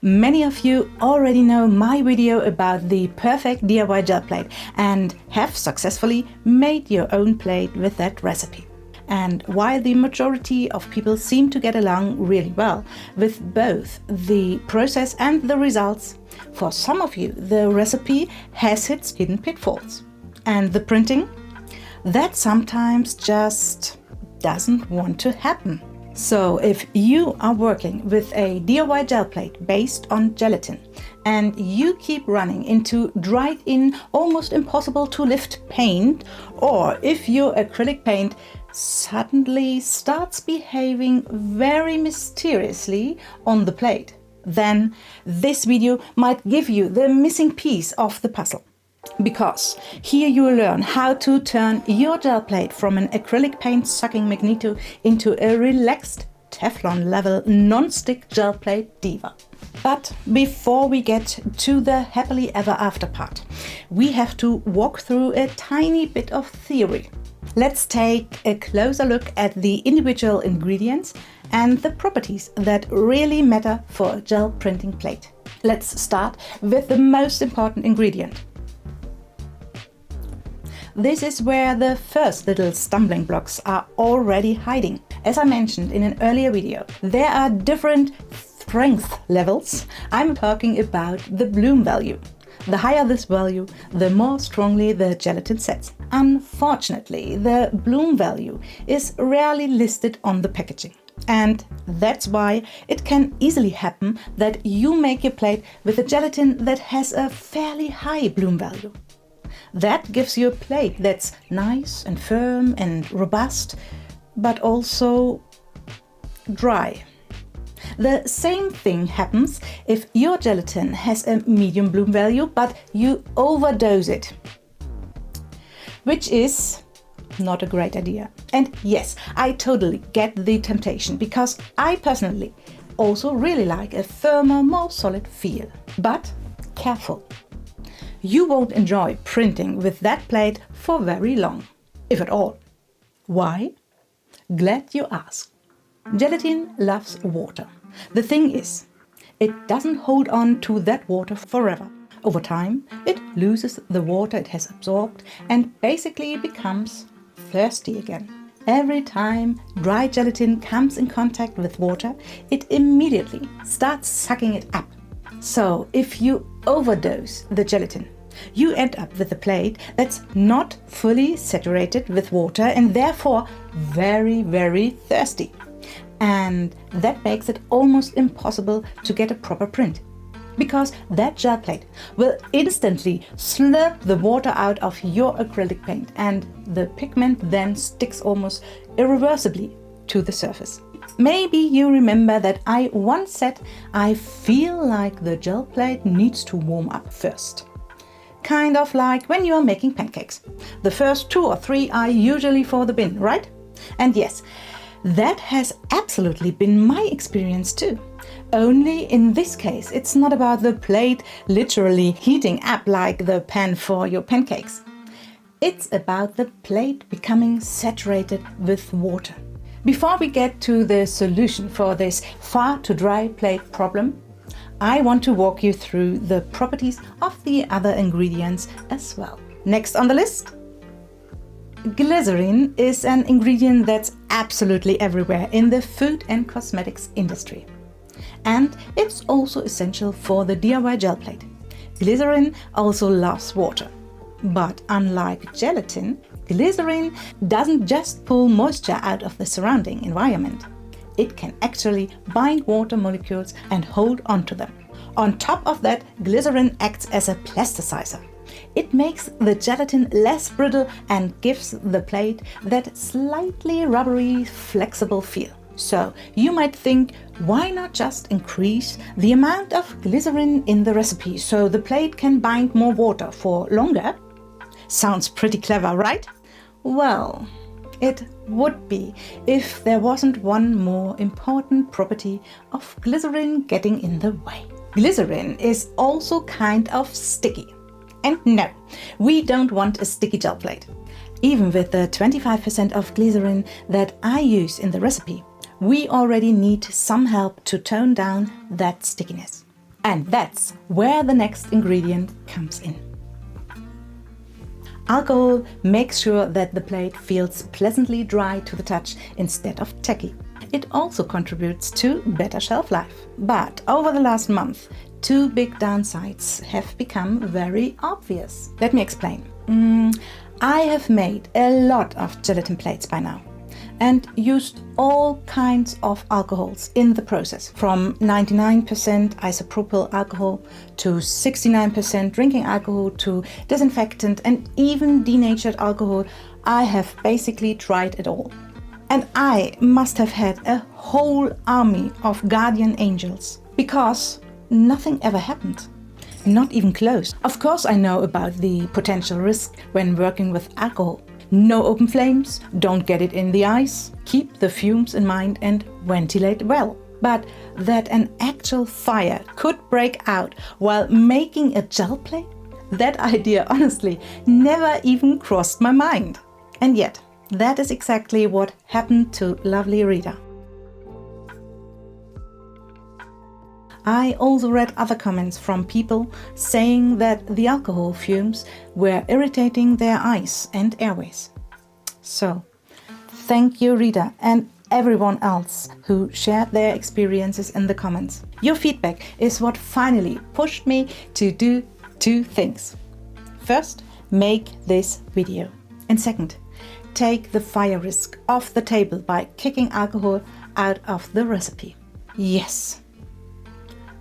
Many of you already know my video about the perfect DIY gel plate and have successfully made your own plate with that recipe. And while the majority of people seem to get along really well with both the process and the results, for some of you the recipe has its hidden pitfalls. And the printing? That sometimes just doesn't want to happen. So if you are working with a DIY gel plate based on gelatin and you keep running into dried-in, almost impossible to lift paint, or if your acrylic paint suddenly starts behaving very mysteriously on the plate, then this video might give you the missing piece of the puzzle. Because here you will learn how to turn your gel plate from an acrylic paint sucking magneto into a relaxed Teflon level non-stick gel plate diva. But before we get to the happily ever after part, we have to walk through a tiny bit of theory. Let's take a closer look at the individual ingredients and the properties that really matter for a gel printing plate. Let's start with the most important ingredient. This is where the first little stumbling blocks are already hiding. As I mentioned in an earlier video, there are different strength levels. I'm talking about the bloom value. The higher this value, the more strongly the gelatin sets. Unfortunately, the bloom value is rarely listed on the packaging. And that's why it can easily happen that you make your plate with a gelatin that has a fairly high bloom value. That gives you a plate that's nice and firm and robust, but also dry. The same thing happens if your gelatin has a medium bloom value, but you overdose it, which is not a great idea. And yes, I totally get the temptation, because I personally also really like a firmer, more solid feel. But careful. You won't enjoy printing with that plate for very long, if at all. Why? Glad you asked. Gelatin loves water. The thing is, it doesn't hold on to that water forever. Over time, it loses the water it has absorbed and basically becomes thirsty again. Every time dry gelatin comes in contact with water, it immediately starts sucking it up. So if you overdose the gelatin, you end up with a plate that's not fully saturated with water and therefore very, very thirsty. And that makes it almost impossible to get a proper print, because that gel plate will instantly slurp the water out of your acrylic paint and the pigment then sticks almost irreversibly to the surface. Maybe you remember that I once said I feel like the gel plate needs to warm up first. Kind of like when you are making pancakes. The first 2 or 3 are usually for the bin, right? And yes, that has absolutely been my experience too. Only in this case, it's not about the plate literally heating up like the pan for your pancakes. It's about the plate becoming saturated with water. Before we get to the solution for this far too dry plate problem, I want to walk you through the properties of the other ingredients as well. Next on the list, glycerin is an ingredient that's absolutely everywhere in the food and cosmetics industry. And it's also essential for the DIY gel plate. Glycerin also loves water. But unlike gelatin, glycerin doesn't just pull moisture out of the surrounding environment. It can actually bind water molecules and hold onto them. On top of that, glycerin acts as a plasticizer. It makes the gelatin less brittle and gives the plate that slightly rubbery, flexible feel. So you might think, why not just increase the amount of glycerin in the recipe so the plate can bind more water for longer? Sounds pretty clever, right? Well, it would be if there wasn't one more important property of glycerin getting in the way. Glycerin is also kind of sticky. And no, we don't want a sticky gel plate. Even with the 25% of glycerin that I use in the recipe, we already need some help to tone down that stickiness. And that's where the next ingredient comes in. Alcohol makes sure that the plate feels pleasantly dry to the touch instead of tacky. It also contributes to better shelf life. But over the last month, two big downsides have become very obvious. Let me explain. I have made a lot of gelatin plates by now and used all kinds of alcohols in the process, from 99% isopropyl alcohol to 69% drinking alcohol to disinfectant and even denatured alcohol. I have basically tried it all. And I must have had a whole army of guardian angels, because nothing ever happened. Not even close. Of course I know about the potential risk when working with alcohol. No open flames, don't get it in the eyes, keep the fumes in mind and ventilate well. But that an actual fire could break out while making a gel plate? That idea honestly never even crossed my mind. And yet, that is exactly what happened to lovely Rita. I also read other comments from people saying that the alcohol fumes were irritating their eyes and airways. So, thank you, Rita, and everyone else who shared their experiences in the comments. Your feedback is what finally pushed me to do two things. First, make this video. And second, take the fire risk off the table by kicking alcohol out of the recipe. Yes.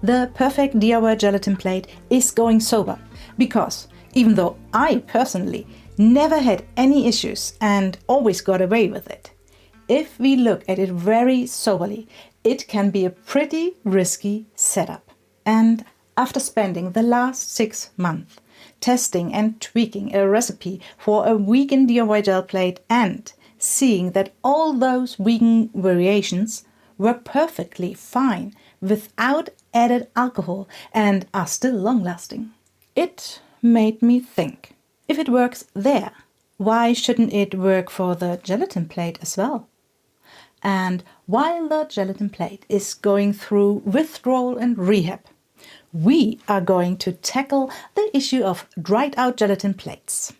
The perfect DIY gelatin plate is going sober, because even though I personally never had any issues and always got away with it, if we look at it very soberly, it can be a pretty risky setup. And after spending the last 6 months testing and tweaking a recipe for a vegan DIY gel plate and seeing that all those vegan variations were perfectly fine without added alcohol and are still long-lasting, it made me think, if it works there, why shouldn't it work for the gelatin plate as well? And while the gelatin plate is going through withdrawal and rehab, we are going to tackle the issue of dried out gelatin plates.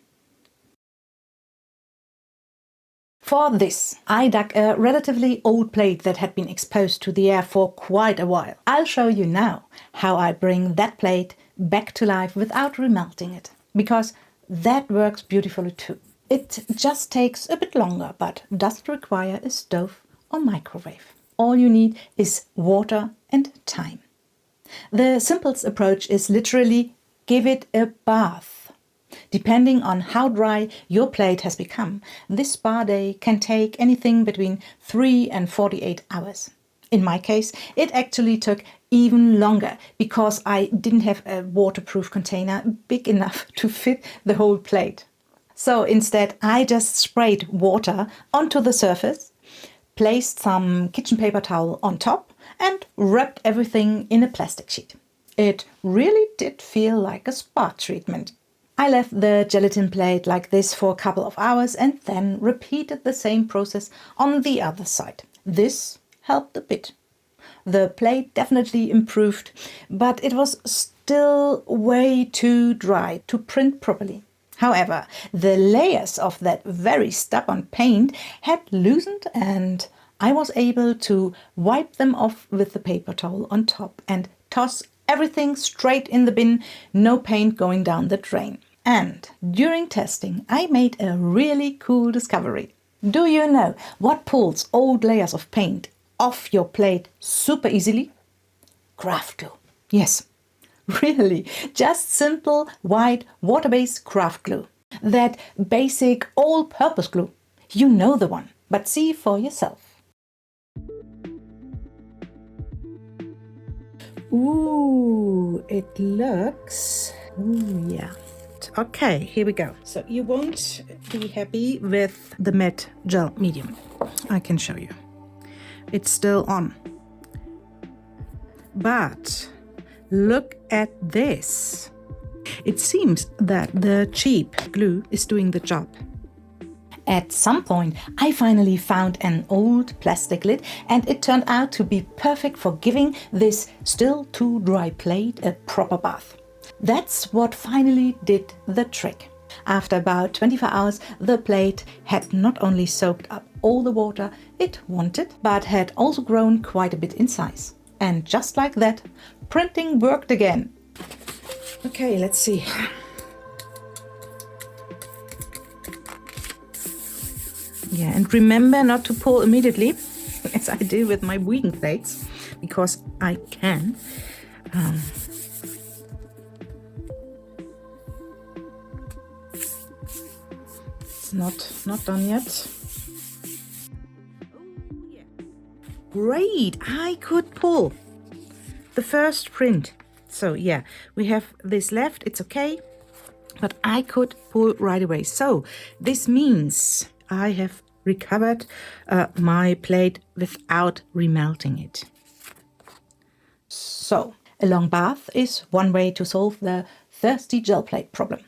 For this, I dug a relatively old plate that had been exposed to the air for quite a while. I'll show you now how I bring that plate back to life without remelting it, because that works beautifully too. It just takes a bit longer, but doesn't require a stove or microwave. All you need is water and time. The simplest approach is literally give it a bath. Depending on how dry your plate has become, this spa day can take anything between 3 and 48 hours. In my case, it actually took even longer because I didn't have a waterproof container big enough to fit the whole plate. So instead, I just sprayed water onto the surface, placed some kitchen paper towel on top, and wrapped everything in a plastic sheet. It really did feel like a spa treatment. I left the gelatin plate like this for a couple of hours and then repeated the same process on the other side. This helped a bit. The plate definitely improved, but it was still way too dry to print properly. However, the layers of that very stubborn paint had loosened and I was able to wipe them off with the paper towel on top and toss everything straight in the bin, no paint going down the drain. And during testing, I made a really cool discovery. Do you know what pulls old layers of paint off your plate super easily? Craft glue. Yes, really, just simple white water-based craft glue. That basic all-purpose glue. You know the one, but see for yourself. Ooh, it looks... Ooh, yeah. Okay, here we go. So you won't be happy with the matte gel medium. I can show you. It's still on. But look at this. It seems that the cheap glue is doing the job. At some point, I finally found an old plastic lid, and it turned out to be perfect for giving this still too dry plate a proper bath. That's what finally did the trick. After about 24 hours, the plate had not only soaked up all the water it wanted, but had also grown quite a bit in size. And just like that, printing worked again. Okay, let's see. Yeah, and remember not to pull immediately, as I do with my weeding plates, because I can. It's not done yet. Great, I could pull the first print. So yeah, we have this left, it's okay, but I could pull right away. So this means I have recovered my plate without remelting it. So a long bath is one way to solve the thirsty gel plate problem.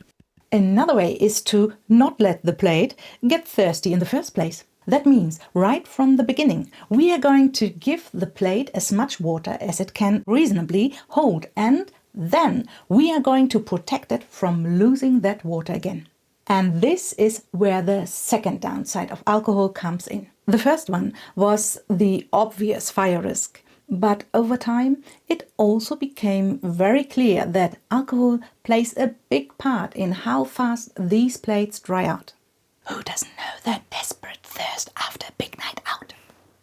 Another way is to not let the plate get thirsty in the first place. That means right from the beginning, we are going to give the plate as much water as it can reasonably hold, and then we are going to protect it from losing that water again. And this is where the second downside of alcohol comes in. The first one was the obvious fire risk. But over time, it also became very clear that alcohol plays a big part in how fast these plates dry out. Who doesn't know that desperate thirst after a big night out?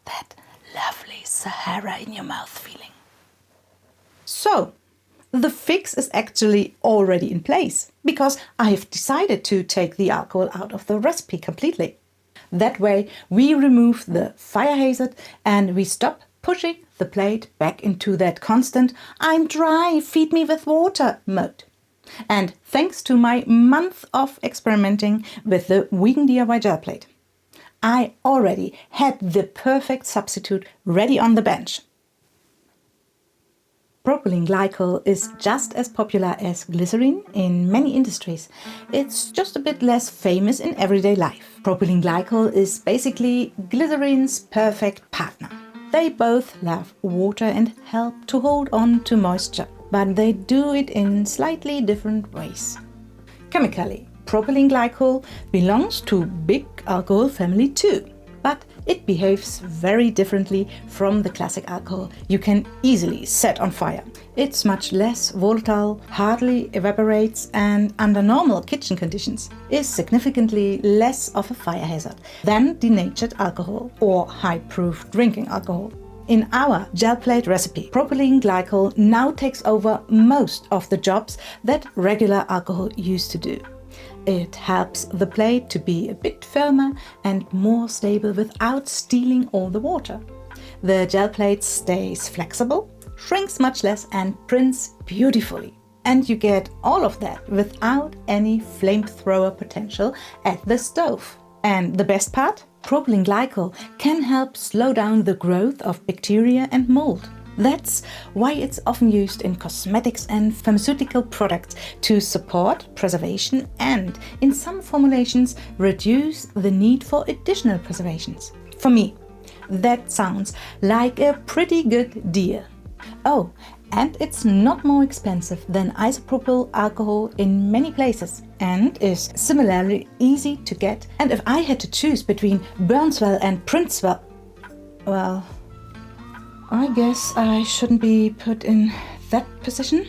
That lovely Sahara in your mouth feeling. So, the fix is actually already in place, because I have decided to take the alcohol out of the recipe completely. That way, we remove the fire hazard and we stop pushing the plate back into that constant "I'm dry, feed me with water" mode. And thanks to my month of experimenting with the vegan DIY gel plate, I already had the perfect substitute ready on the bench. Propylene glycol is just as popular as glycerin in many industries. It's just a bit less famous in everyday life. Propylene glycol is basically glycerin's perfect partner. They both love water and help to hold on to moisture, but they do it in slightly different ways. Chemically, propylene glycol belongs to big alcohol family too, but it behaves very differently from the classic alcohol you can easily set on fire. It's much less volatile, hardly evaporates, and under normal kitchen conditions is significantly less of a fire hazard than denatured alcohol or high-proof drinking alcohol. In our gel plate recipe, propylene glycol now takes over most of the jobs that regular alcohol used to do. It helps the plate to be a bit firmer and more stable without stealing all the water. The gel plate stays flexible, shrinks much less, and prints beautifully. And you get all of that without any flamethrower potential at the stove. And the best part? Propylene glycol can help slow down the growth of bacteria and mould. That's why it's often used in cosmetics and pharmaceutical products to support preservation and, in some formulations, reduce the need for additional preservations. For me, that sounds like a pretty good deal. Oh, and it's not more expensive than isopropyl alcohol in many places, and is similarly easy to get. And if I had to choose between burns well and prints well, well, I guess I shouldn't be put in that position.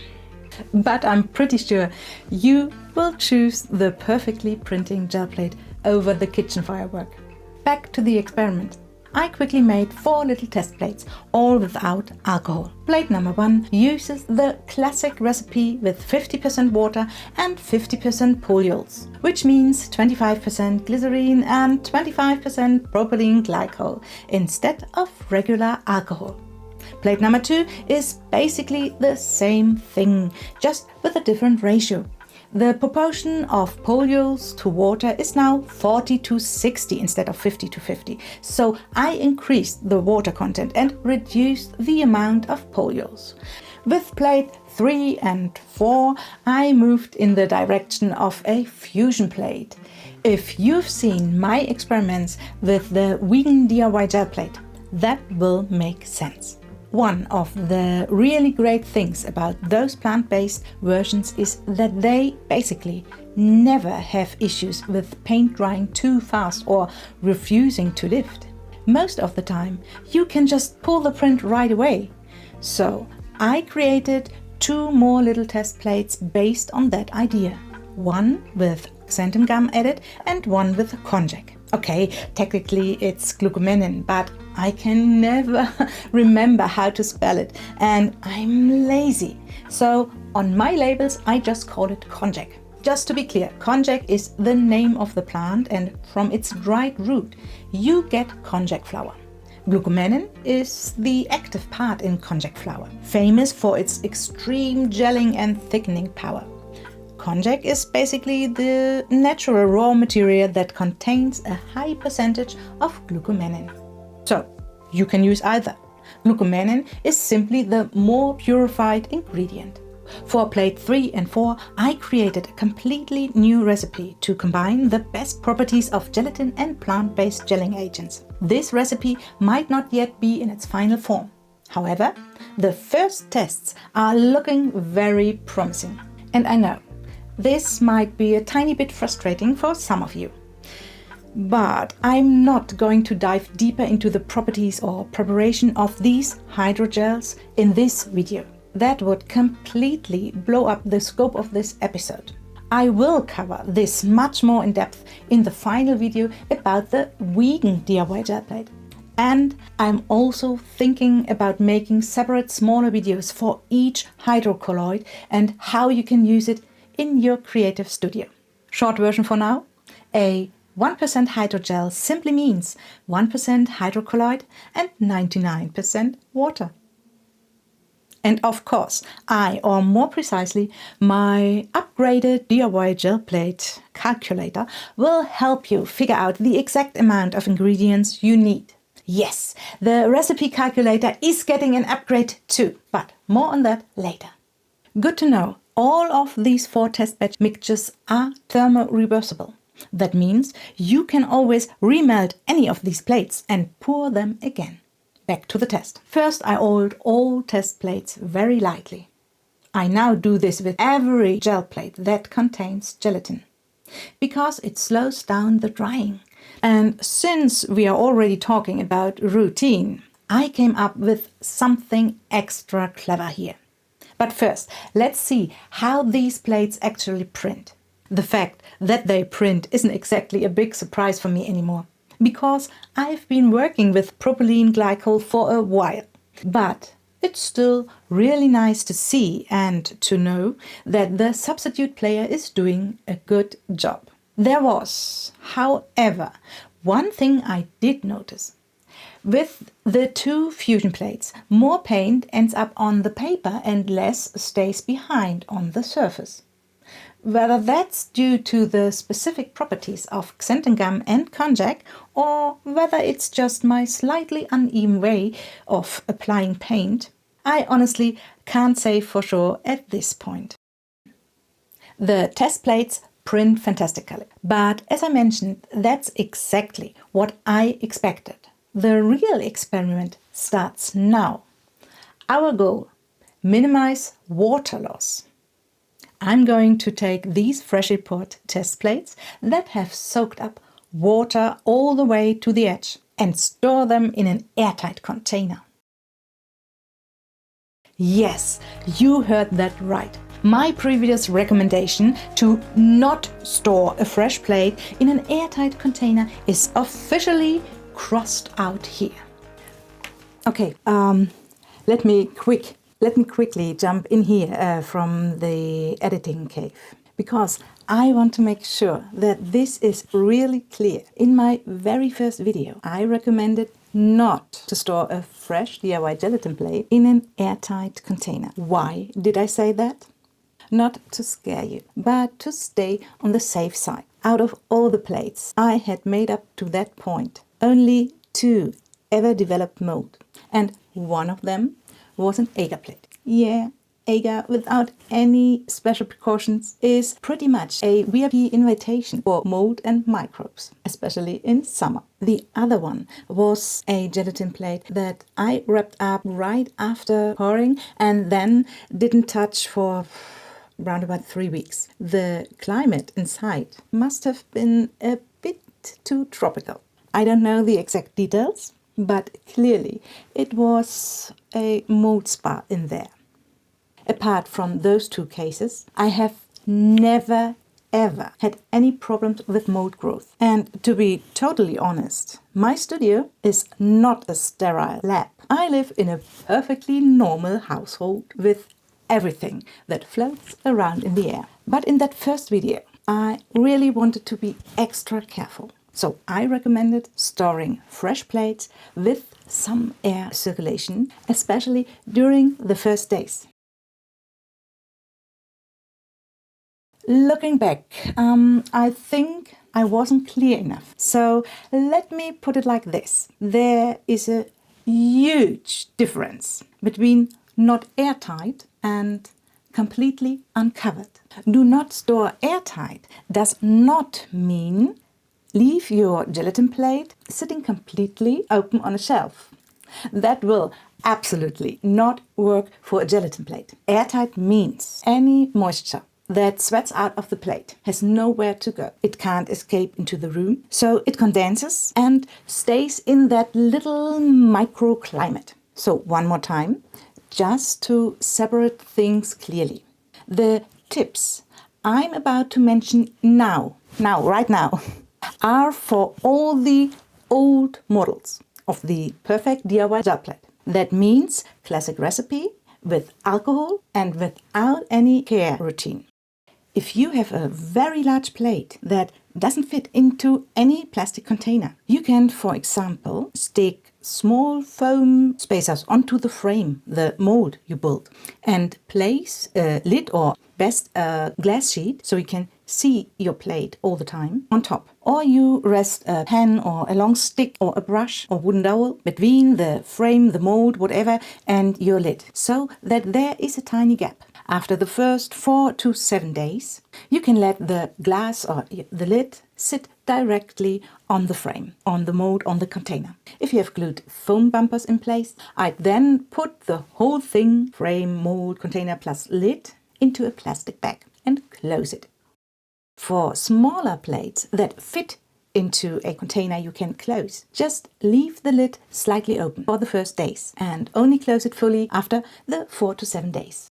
But I'm pretty sure you will choose the perfectly printing gel plate over the kitchen firework. Back to the experiment. I quickly made 4 little test plates, all without alcohol. Plate number 1 uses the classic recipe with 50% water and 50% polyols, which means 25% glycerin and 25% propylene glycol instead of regular alcohol. Plate number 2 is basically the same thing, just with a different ratio. The proportion of polyols to water is now 40-60 instead of 50-50. So I increased the water content and reduced the amount of polyols. With plate 3 and 4, I moved in the direction of a fusion plate. If you've seen my experiments with the vegan DIY gel plate, that will make sense. One of the really great things about those plant-based versions is that they basically never have issues with paint drying too fast or refusing to lift. Most of the time, you can just pull the print right away. So I created 2 more little test plates based on that idea. One with xanthan gum added and one with konjac. Okay, technically it's glucomannan, but I can never remember how to spell it and I'm lazy. So on my labels I just call it konjac. Just to be clear, konjac is the name of the plant and from its dried root you get konjac flower. Glucomannan is the active part in konjac flower, famous for its extreme gelling and thickening power. Konjac is basically the natural raw material that contains a high percentage of glucomannan. So, you can use either. Glucomannan is simply the more purified ingredient. For plate 3 and 4, I created a completely new recipe to combine the best properties of gelatin and plant-based gelling agents. This recipe might not yet be in its final form. However, the first tests are looking very promising. And I know, this might be a tiny bit frustrating for some of you. But I'm not going to dive deeper into the properties or preparation of these hydrogels in this video. That would completely blow up the scope of this episode. I will cover this much more in depth in the final video about the vegan DIY gel plate. And I'm also thinking about making separate smaller videos for each hydrocolloid and how you can use it in your creative studio. Short version for now, a 1% hydrogel simply means 1% hydrocolloid and 99% water. And of course, or more precisely, my upgraded DIY gel plate calculator will help you figure out the exact amount of ingredients you need. Yes, the recipe calculator is getting an upgrade too, but more on that later. Good to know. All of these 4 test batch mixtures are thermo-reversible. That means you can always remelt any of these plates and pour them again. Back to the test. First, I oiled all test plates very lightly. I now do this with every gel plate that contains gelatin, because it slows down the drying. And since we are already talking about routine, I came up with something extra clever here. But first, let's see how these plates actually print. The fact that they print isn't exactly a big surprise for me anymore, because I've been working with propylene glycol for a while. But it's still really nice to see and to know that the substitute player is doing a good job. There was, however, one thing I did notice. With the 2 fusion plates, more paint ends up on the paper and less stays behind on the surface. Whether that's due to the specific properties of xanthan gum and konjac, or whether it's just my slightly uneven way of applying paint, I honestly can't say for sure at this point. The test plates print fantastically, but as I mentioned, that's exactly what I expected. The real experiment starts now. Our goal: minimize water loss. I'm going to take these freshly poured test plates that have soaked up water all the way to the edge and store them in an airtight container. Yes, you heard that right. My previous recommendation to not store a fresh plate in an airtight container is officially crossed out here. Okay, let me quickly jump in here from the editing cave, because I want to make sure that this is really clear. In my very first video, I recommended not to store a fresh DIY gelatin plate in an airtight container. Why did I say that? Not to scare you, but to stay on the safe side. Out of all the plates I had made up to that point, only 2 ever developed mold, and one of them was an agar plate. Yeah, agar without any special precautions is pretty much a VIP invitation for mold and microbes, especially in summer. The other one was a gelatin plate that I wrapped up right after pouring and then didn't touch for around about 3 weeks. The climate inside must have been a bit too tropical. I don't know the exact details, but clearly it was a mold spa in there. Apart from those 2 cases, I have never ever had any problems with mold growth. And to be totally honest, my studio is not a sterile lab. I live in a perfectly normal household with everything that floats around in the air. But in that first video, I really wanted to be extra careful. So I recommended storing fresh plates with some air circulation, especially during the first days. Looking back, I think I wasn't clear enough. So let me put it like this. There is a huge difference between not airtight and completely uncovered. Do not store airtight does not mean leave your gelatin plate sitting completely open on a shelf. That will absolutely not work for a gelatin plate. Airtight means any moisture that sweats out of the plate has nowhere to go. It can't escape into the room, so it condenses and stays in that little microclimate. So one more time, just to separate things clearly. The tips I'm about to mention right now, are for all the old models of the perfect DIY gel plate. That means classic recipe with alcohol and without any care routine. If you have a very large plate that doesn't fit into any plastic container, you can, for example, stick small foam spacers onto the frame, the mold you build, and place a lid or best a glass sheet so you can see your plate all the time on top. Or you rest a pen or a long stick or a brush or wooden dowel between the frame, the mold, whatever, and your lid, so that there is a tiny gap. After the first 4 to 7 days, you can let the glass or the lid sit directly on the frame, on the mold, on the container. If you have glued foam bumpers in place, I'd then put the whole thing, frame, mold, container plus lid, into a plastic bag and close it. For smaller plates that fit into a container you can close, just leave the lid slightly open for the first days and only close it fully after the 4 to 7 days.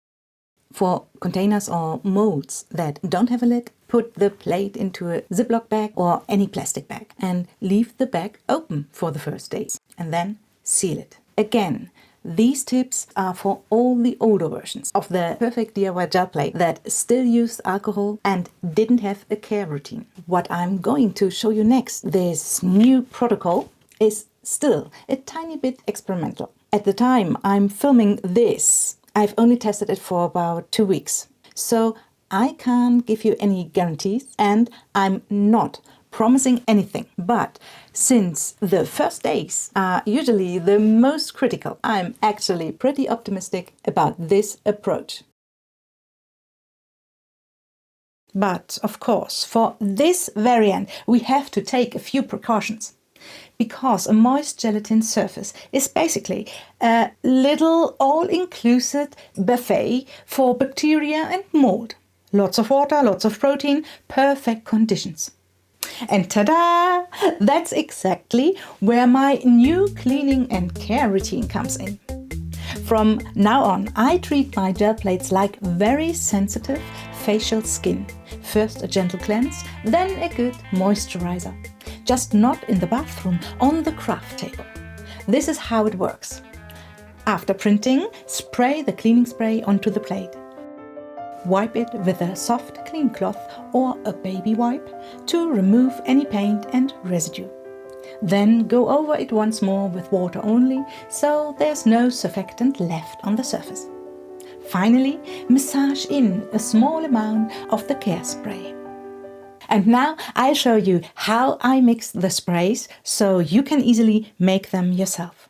For containers or molds that don't have a lid, put the plate into a Ziploc bag or any plastic bag and leave the bag open for the first days and then seal it. Again, these tips are for all the older versions of the perfect DIY gel plate that still used alcohol and didn't have a care routine. What I'm going to show you next, this new protocol, is still a tiny bit experimental. At the time I'm filming this, I've only tested it for about 2 weeks. So I can't give you any guarantees and I'm not promising anything. But since the first days are usually the most critical, I'm actually pretty optimistic about this approach. But of course, for this variant, we have to take a few precautions. Because a moist gelatin surface is basically a little all-inclusive buffet for bacteria and mold. Lots of water, lots of protein, perfect conditions. And ta-da! That's exactly where my new cleaning and care routine comes in. From now on, I treat my gel plates like very sensitive facial skin. First a gentle cleanse, then a good moisturizer. Just not in the bathroom, on the craft table. This is how it works. After printing, spray the cleaning spray onto the plate. Wipe it with a soft clean cloth or a baby wipe to remove any paint and residue. Then go over it once more with water only, so there's no surfactant left on the surface. Finally, massage in a small amount of the care spray. And now I'll show you how I mix the sprays so you can easily make them yourself.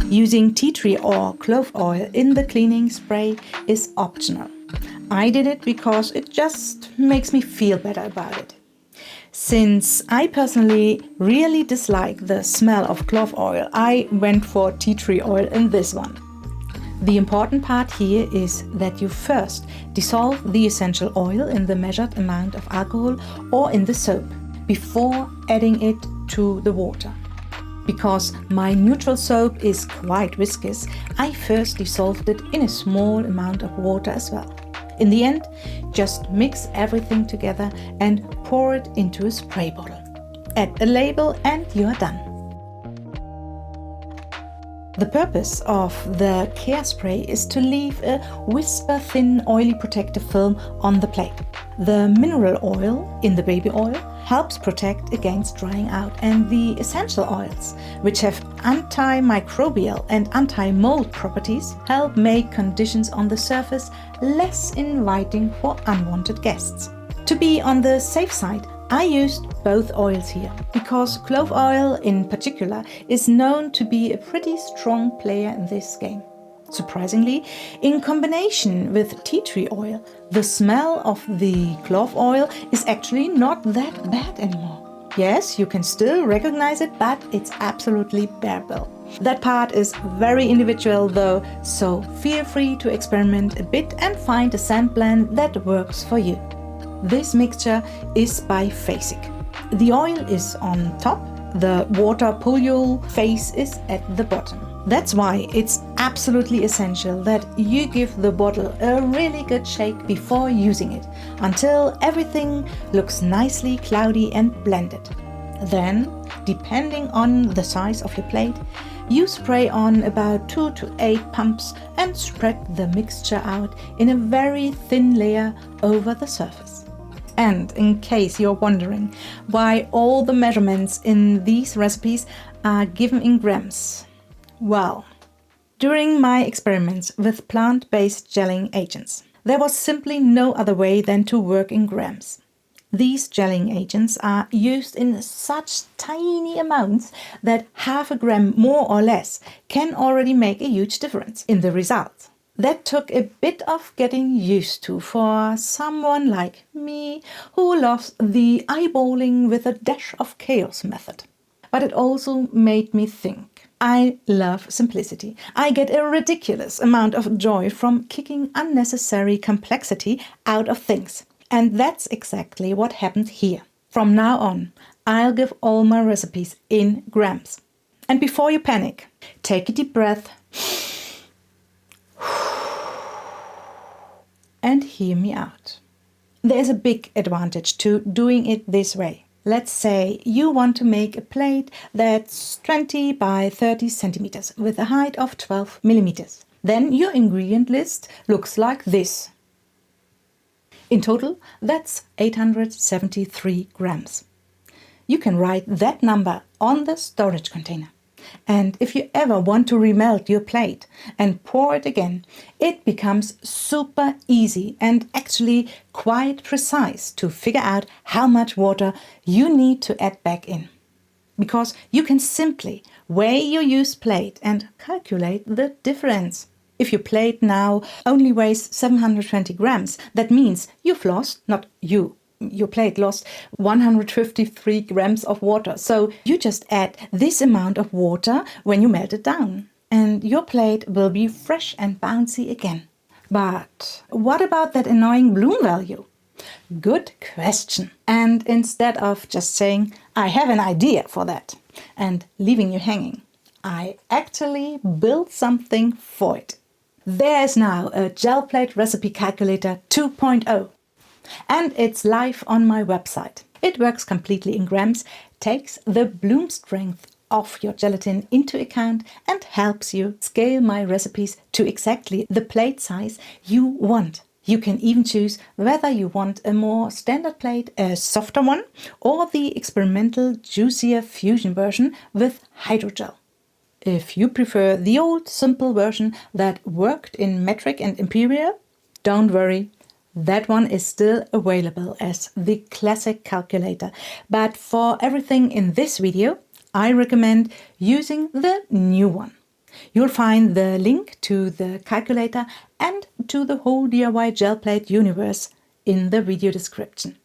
Using tea tree or clove oil in the cleaning spray is optional. I did it because it just makes me feel better about it. Since I personally really dislike the smell of clove oil, I went for tea tree oil in this one. The important part here is that you first dissolve the essential oil in the measured amount of alcohol or in the soap before adding it to the water. Because my neutral soap is quite viscous, I first dissolved it in a small amount of water as well. In the end, just mix everything together and pour it into a spray bottle. Add a label and you are done. The purpose of the care spray is to leave a whisper-thin oily protective film on the plate. The mineral oil in the baby oil helps protect against drying out, and the essential oils, which have antimicrobial and anti-mold properties, help make conditions on the surface less inviting for unwanted guests. To be on the safe side, I used both oils here, because clove oil in particular is known to be a pretty strong player in this game. Surprisingly, in combination with tea tree oil, the smell of the clove oil is actually not that bad anymore. Yes, you can still recognize it, but it's absolutely bearable. That part is very individual though, so feel free to experiment a bit and find a scent blend that works for you. This mixture is biphasic. The oil is on top, the water polyol phase is at the bottom. That's why it's absolutely essential that you give the bottle a really good shake before using it, until everything looks nicely cloudy and blended. Then, depending on the size of your plate, you spray on about 2 to 8 pumps and spread the mixture out in a very thin layer over the surface. And in case you're wondering why all the measurements in these recipes are given in grams, well, during my experiments with plant-based gelling agents, there was simply no other way than to work in grams. These gelling agents are used in such tiny amounts that half a gram more or less can already make a huge difference in the result. That took a bit of getting used to for someone like me who loves the eyeballing with a dash of chaos method. But it also made me think. I love simplicity. I get a ridiculous amount of joy from kicking unnecessary complexity out of things. And that's exactly what happened here. From now on, I'll give all my recipes in grams. And before you panic, take a deep breath and hear me out. There's a big advantage to doing it this way. Let's say you want to make a plate that's 20 by 30 centimeters with a height of 12 millimeters. Then your ingredient list looks like this. In total, that's 873 grams. You can write that number on the storage container. And if you ever want to remelt your plate and pour it again, it becomes super easy and actually quite precise to figure out how much water you need to add back in. Because you can simply weigh your used plate and calculate the difference. If your plate now only weighs 720 grams, that means you've lost, not you, your plate lost 153 grams of water. So you just add this amount of water when you melt it down, and your plate will be fresh and bouncy again. But what about that annoying bloom value? Good question. And instead of just saying, I have an idea for that, and leaving you hanging, I actually built something for it. There is now a gel plate recipe calculator 2.0. And it's live on my website. It works completely in grams, takes the bloom strength of your gelatin into account and helps you scale my recipes to exactly the plate size you want. You can even choose whether you want a more standard plate, a softer one, or the experimental juicier fusion version with hydrogel. If you prefer the old simple version that worked in metric and imperial, don't worry. That one is still available as the classic calculator, but for everything in this video, I recommend using the new one. You'll find the link to the calculator and to the whole DIY gel plate universe in the video description.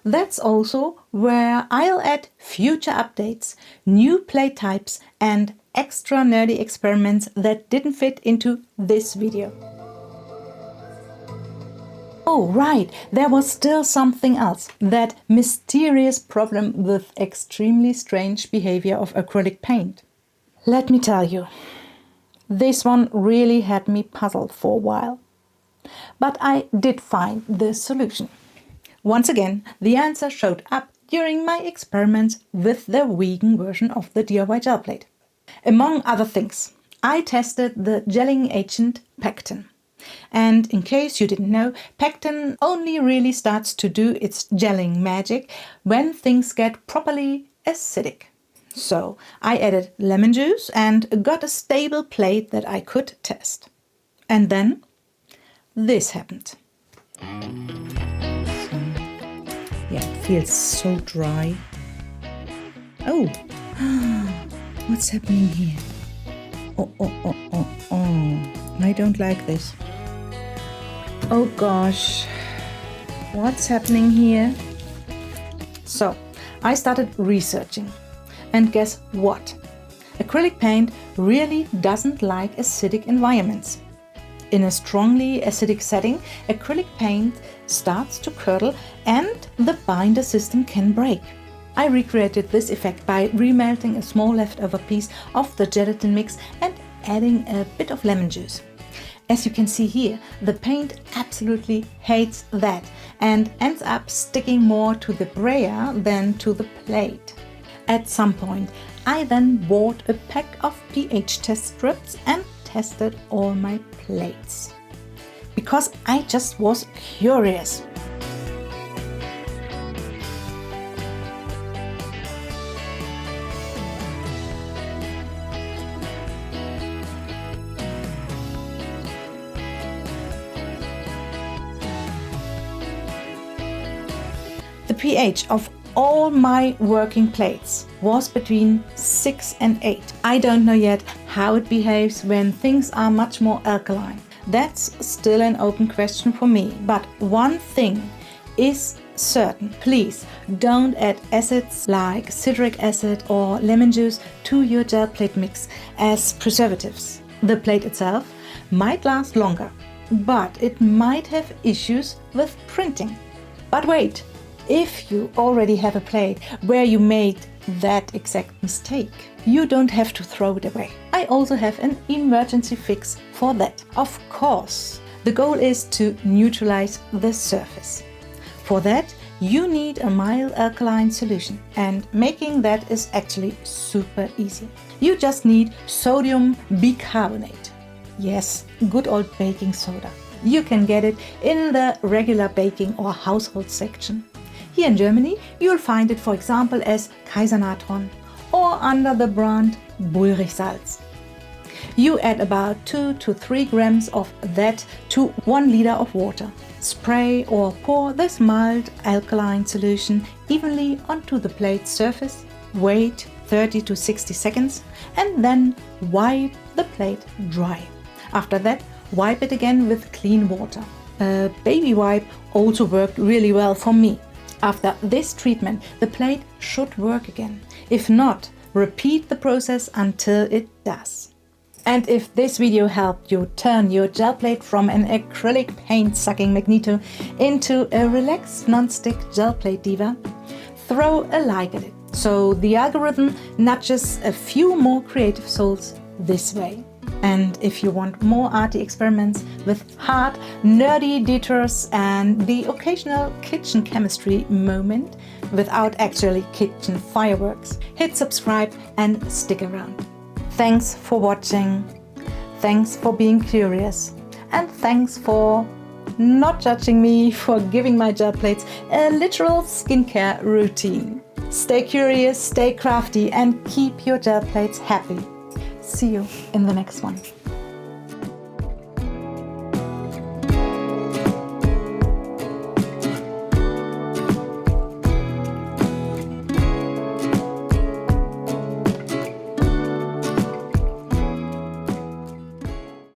That's also where I'll add future updates, new plate types and extra nerdy experiments that didn't fit into this video. Oh right, there was still something else, that mysterious problem with extremely strange behavior of acrylic paint. Let me tell you, this one really had me puzzled for a while. But I did find the solution. Once again, the answer showed up during my experiments with the vegan version of the DIY gel plate. Among other things, I tested the gelling agent pectin. And in case you didn't know, pectin only really starts to do its gelling magic when things get properly acidic. So I added lemon juice and got a stable plate that I could test. And then this happened. Yeah, it feels so dry. Oh, what's happening here? Oh, I don't like this. Oh gosh, what's happening here? So, I started researching. And guess what? Acrylic paint really doesn't like acidic environments. In a strongly acidic setting, acrylic paint starts to curdle and the binder system can break. I recreated this effect by remelting a small leftover piece of the gelatin mix and adding a bit of lemon juice. As you can see here, the paint absolutely hates that and ends up sticking more to the brayer than to the plate. At some point, I then bought a pack of pH test strips and tested all my plates. Because I just was curious. The pH of all my working plates was between 6 and 8. I don't know yet how it behaves when things are much more alkaline. That's still an open question for me. But one thing is certain. Please don't add acids like citric acid or lemon juice to your gel plate mix as preservatives. The plate itself might last longer, but it might have issues with printing. But wait! If you already have a plate where you made that exact mistake, you don't have to throw it away. I also have an emergency fix for that. Of course, the goal is to neutralize the surface. For that, you need a mild alkaline solution, and making that is actually super easy. You just need sodium bicarbonate. Yes, good old baking soda. You can get it in the regular baking or household section. Here in Germany, you'll find it, for example, as Kaisernatron or under the brand Bullrichsalz. You add about 2 to 3 grams of that to 1 liter of water. Spray or pour this mild alkaline solution evenly onto the plate's surface, wait 30 to 60 seconds, and then wipe the plate dry. After that, wipe it again with clean water. A baby wipe also worked really well for me. After this treatment, the plate should work again. If not, repeat the process until it does. And if this video helped you turn your gel plate from an acrylic paint-sucking magneto into a relaxed non-stick gel plate diva, throw a like at it, so the algorithm nudges a few more creative souls this way. And if you want more arty experiments with hard, nerdy detours and the occasional kitchen chemistry moment without actually kitchen fireworks, hit subscribe and stick around. Thanks for watching, thanks for being curious, and thanks for not judging me for giving my gel plates a literal skincare routine. Stay curious, stay crafty, and keep your gel plates happy. See you in the next one.